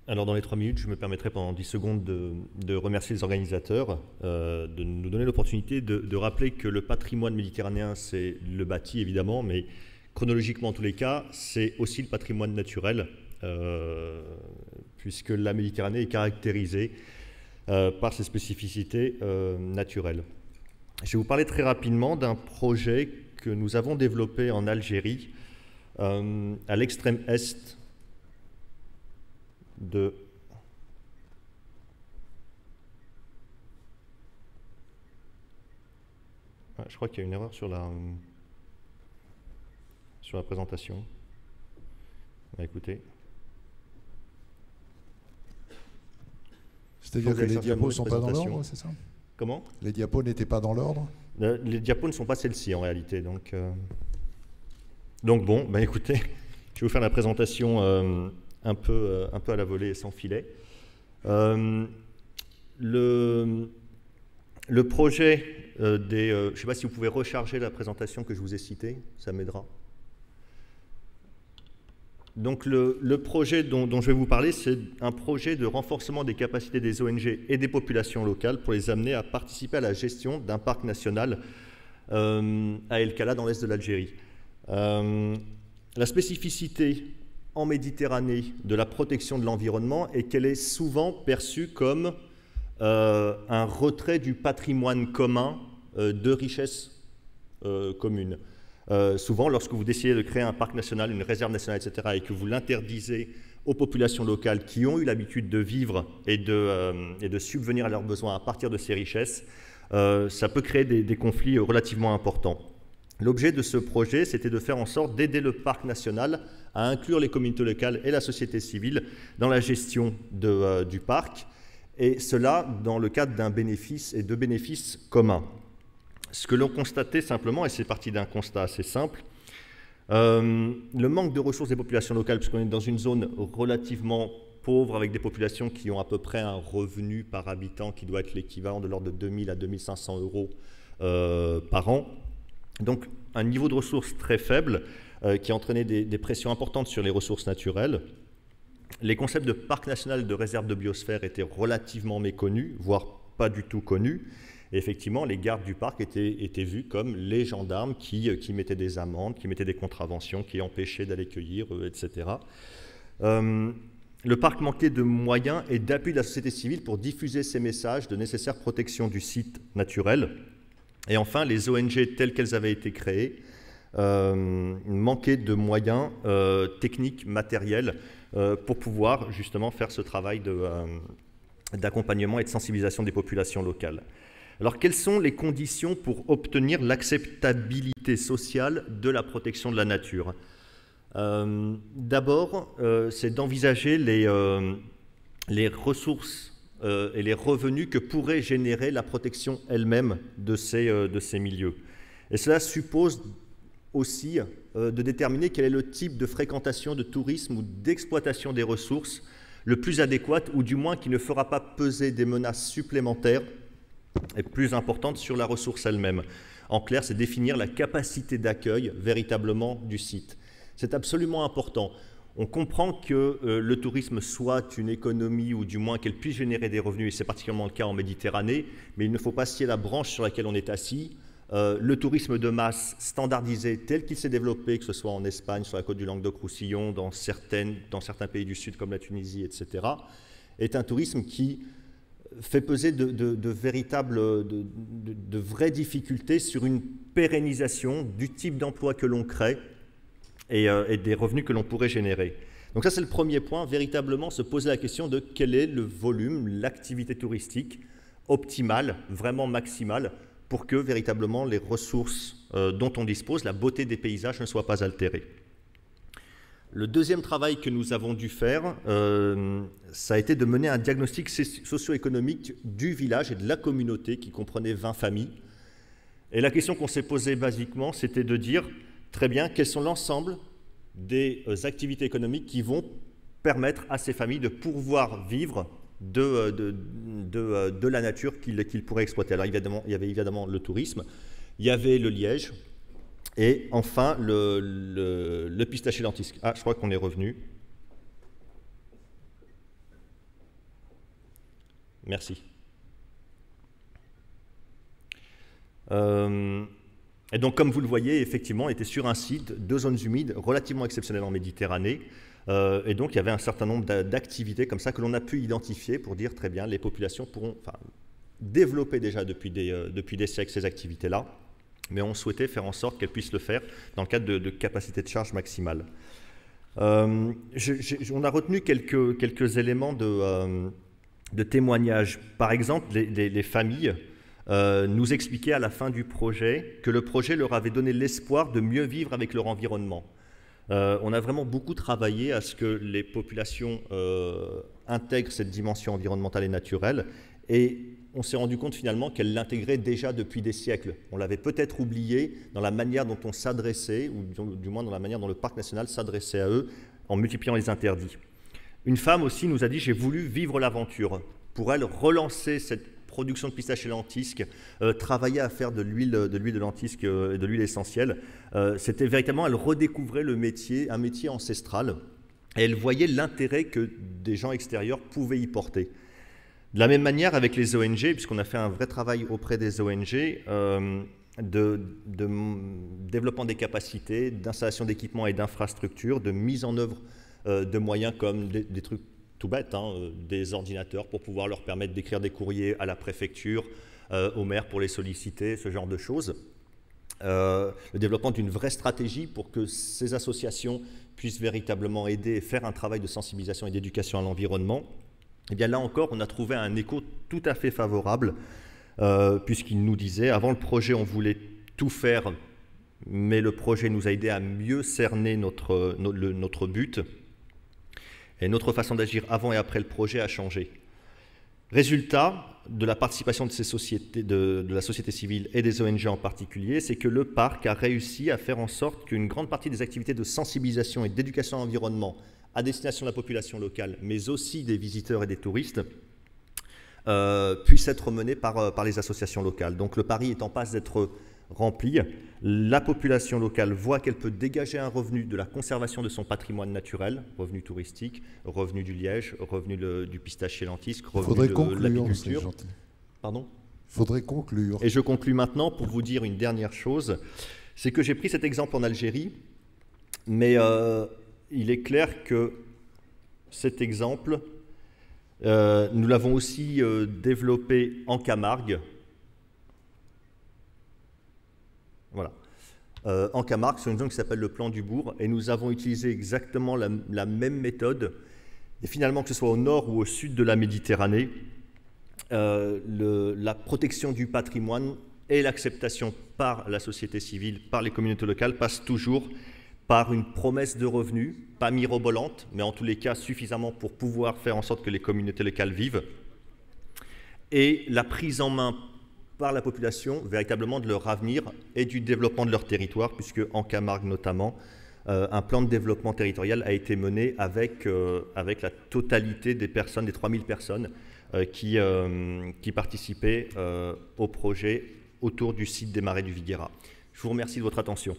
Alors dans les 3 minutes, je me permettrai pendant 10 secondes de remercier les organisateurs, de nous donner l'opportunité de rappeler que le patrimoine méditerranéen, c'est le bâti évidemment, mais chronologiquement en tous les cas, c'est aussi le patrimoine naturel, puisque la Méditerranée est caractérisée par ses spécificités naturelles. Je vais vous parler très rapidement d'un projet que nous avons développé en Algérie, à l'extrême est de je crois qu'il y a une erreur sur la présentation. Écoutez. C'est-à-dire que les diapos ne sont pas dans l'ordre, c'est ça? Comment? Les diapos n'étaient pas dans l'ordre? Les diapos ne sont pas celles-ci en réalité. Donc bon, écoutez, je vais vous faire la présentation un peu à la volée et sans filet. Le projet des... je ne sais pas si vous pouvez recharger la présentation que je vous ai citée, ça m'aidera. Donc le projet dont je vais vous parler, c'est un projet de renforcement des capacités des ONG et des populations locales pour les amener à participer à la gestion d'un parc national à El Kala dans l'est de l'Algérie. La spécificité en Méditerranée de la protection de l'environnement est qu'elle est souvent perçue comme un retrait du patrimoine commun de richesses communes. Souvent, lorsque vous décidez de créer un parc national, une réserve nationale, etc., et que vous l'interdisez aux populations locales qui ont eu l'habitude de vivre et de subvenir à leurs besoins à partir de ces richesses, ça peut créer des conflits relativement importants. L'objet de ce projet, c'était de faire en sorte d'aider le parc national à inclure les communautés locales et la société civile dans la gestion du parc, et cela dans le cadre d'un bénéfice et de bénéfices communs. Ce que l'on constatait simplement, et c'est parti d'un constat assez simple, le manque de ressources des populations locales, puisqu'on est dans une zone relativement pauvre, avec des populations qui ont à peu près un revenu par habitant qui doit être l'équivalent de l'ordre de 2000 à 2500 euros par an. Donc un niveau de ressources très faible qui a entraîné des pressions importantes sur les ressources naturelles. Les concepts de parc national, de réserve de biosphère étaient relativement méconnus, voire pas du tout connus. Et effectivement, les gardes du parc étaient vus comme les gendarmes qui mettaient des amendes, qui mettaient des contraventions, qui empêchaient d'aller cueillir, etc. Le parc manquait de moyens et d'appui de la société civile pour diffuser ces messages de nécessaire protection du site naturel. Et enfin, les ONG telles qu'elles avaient été créées manquaient de moyens techniques, matériels, pour pouvoir justement faire ce travail d'accompagnement et de sensibilisation des populations locales. Alors, quelles sont les conditions pour obtenir l'acceptabilité sociale de la protection de la nature? D'abord, c'est d'envisager les ressources et les revenus que pourrait générer la protection elle-même de ces milieux. Et cela suppose aussi de déterminer quel est le type de fréquentation, de tourisme ou d'exploitation des ressources le plus adéquat, ou du moins qui ne fera pas peser des menaces supplémentaires et plus importante sur la ressource elle-même. En clair, c'est définir la capacité d'accueil véritablement du site. C'est absolument important. On comprend que le tourisme soit une économie, ou du moins qu'elle puisse générer des revenus, et c'est particulièrement le cas en Méditerranée, mais il ne faut pas scier la branche sur laquelle on est assis. Le tourisme de masse standardisé tel qu'il s'est développé, que ce soit en Espagne, sur la côte du Languedoc-Roussillon, dans certains pays du Sud comme la Tunisie, etc., est un tourisme qui fait peser de vraies difficultés sur une pérennisation du type d'emploi que l'on crée et des revenus que l'on pourrait générer. Donc ça, c'est le premier point, véritablement se poser la question de quel est le volume, l'activité touristique optimale, vraiment maximale, pour que véritablement les ressources dont on dispose, la beauté des paysages ne soient pas altérées. Le deuxième travail que nous avons dû faire, ça a été de mener un diagnostic socio-économique du village et de la communauté qui comprenait 20 familles. Et la question qu'on s'est posée basiquement, c'était de dire, très bien, quels sont l'ensemble des activités économiques qui vont permettre à ces familles de pouvoir vivre de la nature qu'ils pourraient exploiter. Alors évidemment, il y avait évidemment le tourisme, il y avait le liège, et enfin le pistachier lentisque. Ah, je crois qu'on est revenu. Merci. Et donc, comme vous le voyez, effectivement, on était sur un site, 2 zones humides relativement exceptionnelles en Méditerranée. Et donc, il y avait un certain nombre d'activités comme ça que l'on a pu identifier pour dire, très bien, les populations pourront développer déjà depuis des siècles ces activités-là, mais on souhaitait faire en sorte qu'elles puissent le faire dans le cadre de capacité de charge maximale. On a retenu quelques éléments de témoignage. Par exemple, les familles nous expliquaient à la fin du projet que le projet leur avait donné l'espoir de mieux vivre avec leur environnement. On a vraiment beaucoup travaillé à ce que les populations intègrent cette dimension environnementale et naturelle, et on s'est rendu compte finalement qu'elles l'intégraient déjà depuis des siècles. On l'avait peut-être oublié dans la manière dont on s'adressait, ou du moins dans la manière dont le parc national s'adressait à eux, en multipliant les interdits. Une femme aussi nous a dit « j'ai voulu vivre l'aventure ». Pour elle, relancer cette production de pistaches et lentisques, travailler à faire de l'huile de lentisque et de l'huile essentielle, c'était véritablement, elle redécouvrait le métier, un métier ancestral, et elle voyait l'intérêt que des gens extérieurs pouvaient y porter. De la même manière avec les ONG, puisqu'on a fait un vrai travail auprès des ONG, de développement des capacités, d'installation d'équipements et d'infrastructures, de mise en œuvre de moyens comme des trucs tout bêtes, des ordinateurs pour pouvoir leur permettre d'écrire des courriers à la préfecture, au maire pour les solliciter, ce genre de choses. Le développement d'une vraie stratégie pour que ces associations puissent véritablement aider et faire un travail de sensibilisation et d'éducation à l'environnement. Et bien là encore, on a trouvé un écho tout à fait favorable, puisqu'il nous disait, avant le projet, on voulait tout faire, mais le projet nous a aidé à mieux cerner notre but, et notre façon d'agir avant et après le projet a changé. Résultat de la participation de ces sociétés, de la société civile et des ONG en particulier, c'est que le parc a réussi à faire en sorte qu'une grande partie des activités de sensibilisation et d'éducation à l'environnement à destination de la population locale, mais aussi des visiteurs et des touristes, puissent être menées par les associations locales. Donc le pari est en passe d'être rempli. La population locale voit qu'elle peut dégager un revenu de la conservation de son patrimoine naturel, revenu touristique, revenu du liège, revenu du pistachier lentisque, revenu de l'apiculture. Pardon ? Il faudrait conclure. Et je conclus maintenant pour vous dire une dernière chose, c'est que j'ai pris cet exemple en Algérie, mais il est clair que cet exemple, nous l'avons aussi développé en Camargue. Voilà. En Camargue, c'est une zone qui s'appelle le Plan du Bourg, et nous avons utilisé exactement la même méthode. Et finalement, que ce soit au nord ou au sud de la Méditerranée, la protection du patrimoine et l'acceptation par la société civile, par les communautés locales, passe toujours par une promesse de revenus, pas mirobolante, mais en tous les cas suffisamment pour pouvoir faire en sorte que les communautés locales vivent, et la prise en main par la population, véritablement, de leur avenir et du développement de leur territoire, puisque en Camargue notamment, un plan de développement territorial a été mené avec la totalité des personnes, des 3000 personnes qui participaient au projet autour du site des Marais du Viguera. Je vous remercie de votre attention.